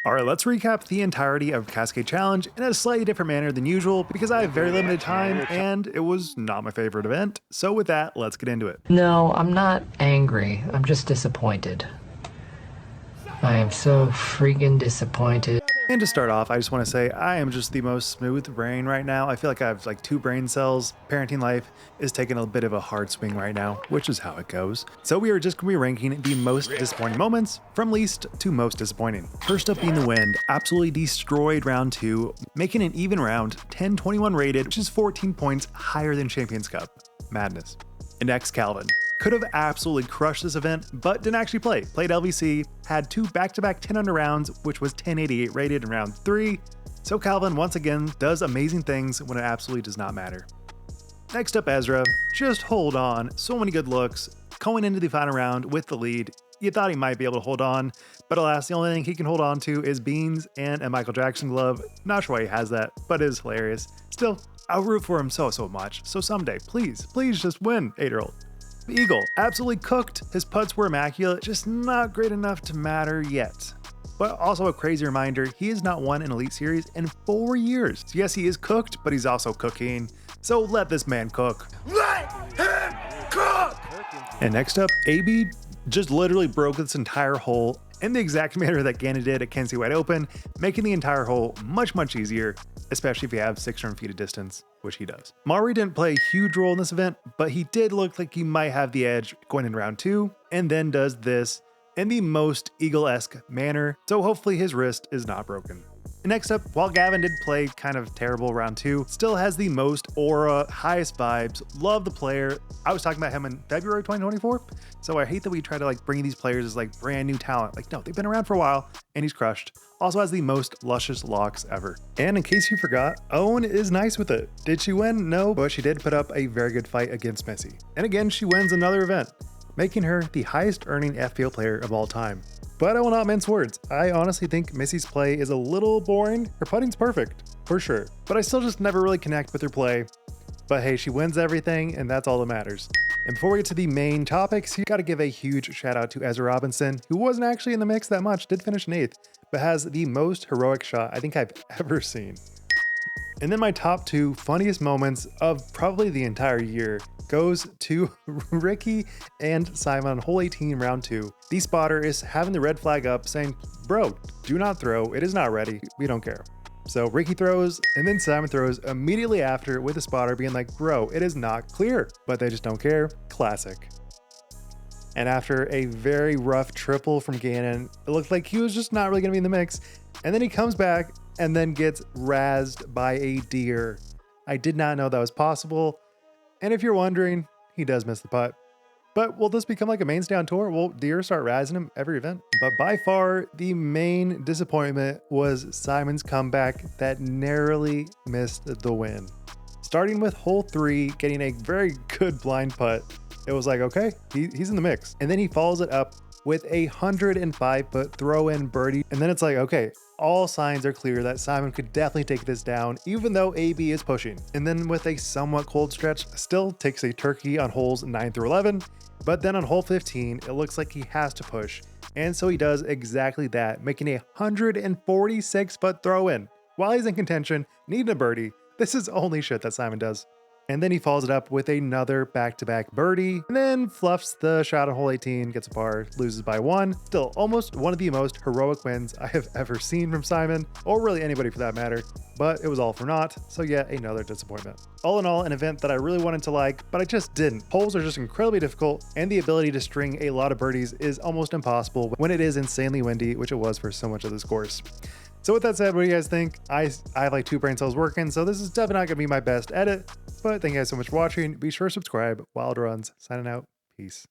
Alright, let's recap the entirety of Cascade Challenge in a slightly different manner than usual because I have very limited time and it was not my favorite event. So with that, let's get into it. No, I'm not angry. I'm just disappointed. I am so freaking disappointed. And to start off, I just want to say I am just the most smooth brain right now. I feel like I have like 2 brain cells. Parenting life is taking a bit of a hard swing right now, which is how it goes. So we are just going to be ranking the most disappointing moments from least to most disappointing. First up being the Wind, absolutely destroyed round 2, making an even round, 10-21 rated, which is 14 points higher than Champions Cup. Madness. And next, Calvin. Could have absolutely crushed this event, but didn't actually play. Played LVC, had 2 back-to-back 10 under rounds, which was 1088 rated in round 3. So Calvin, once again, does amazing things when it absolutely does not matter. Next up, Ezra. Just hold on. So many good looks. Going into the final round with the lead. You thought he might be able to hold on, but alas, the only thing he can hold on to is beans and a Michael Jackson glove. Not sure why he has that, but it is hilarious. Still, I'll root for him so much. So someday, please just win, 8-year-old. Eagle, absolutely cooked. His putts were immaculate, just not great enough to matter yet. But also a crazy reminder, he has not won an Elite Series in 4 years. So yes, he is cooked, but he's also cooking. So let this man cook. Let him cook! And next up, AB just literally broke this entire hole in the exact manner that Gannon did at Kenzie Wide Open, making the entire hole much easier, especially if you have 600 feet of distance, which he does. Maury didn't play a huge role in this event, but he did look like he might have the edge going in round 2, and then does this in the most Eagle-esque manner, so hopefully his wrist is not broken. And next up, while Gavin did play kind of terrible round 2, still has the most aura, highest vibes, love the player. I was talking about him in February 2024, so I hate that we try to like bring these players as like brand new talent. Like no, they've been around for a while and he's crushed. Also has the most luscious locks ever. And in case you forgot, Owen is nice with it. Did she win? No, but she did put up a very good fight against Missy. And again, she wins another event, making her the highest earning FPO player of all time. But I will not mince words. I honestly think Missy's play is a little boring. Her putting's perfect, for sure. But I still just never really connect with her play. But hey, she wins everything, and that's all that matters. And before we get to the main topics, you gotta give a huge shout out to Ezra Robinson, who wasn't actually in the mix that much, did finish in 8th, but has the most heroic shot I think I've ever seen. And then my top 2 funniest moments of probably the entire year goes to Ricky and Simon on hole 18 round 2. The spotter is having the red flag up saying, bro, do not throw, it is not ready, we don't care. So Ricky throws and then Simon throws immediately after with the spotter being like, bro, it is not clear, but they just don't care. Classic. And after a very rough triple from Gannon, it looked like he was just not really gonna be in the mix. And then he comes back and then gets razzed by a deer. I did not know that was possible. And if you're wondering, he does miss the putt. But will this become like a mainstay on tour? Will deer start razzing him every event? But by far, the main disappointment was Simon's comeback that narrowly missed the win. Starting with hole 3, getting a very good blind putt, it was like, okay, he's in the mix. And then he follows it up with a 105-foot throw-in birdie. And then it's like, okay, all signs are clear that Simon could definitely take this down, even though AB is pushing. And then with a somewhat cold stretch, still takes a turkey on holes 9 through 11. But then on hole 15, it looks like he has to push. And so he does exactly that, making a 146-foot throw-in. While he's in contention, needing a birdie, this is only shit that Simon does. And then he follows it up with another back-to-back birdie, and then fluffs the shot on hole 18, gets a par, loses by 1. Still, almost one of the most heroic wins I have ever seen from Simon, or really anybody for that matter, but it was all for naught, so yet another disappointment. All in all, an event that I really wanted to like, but I just didn't. Holes are just incredibly difficult, and the ability to string a lot of birdies is almost impossible when it is insanely windy, which it was for so much of this course. So with that said, what do you guys think? I have like 2 brain cells working, so this is definitely not gonna be my best edit, but thank you guys so much for watching. Be sure to subscribe. Wild Runs, signing out. Peace.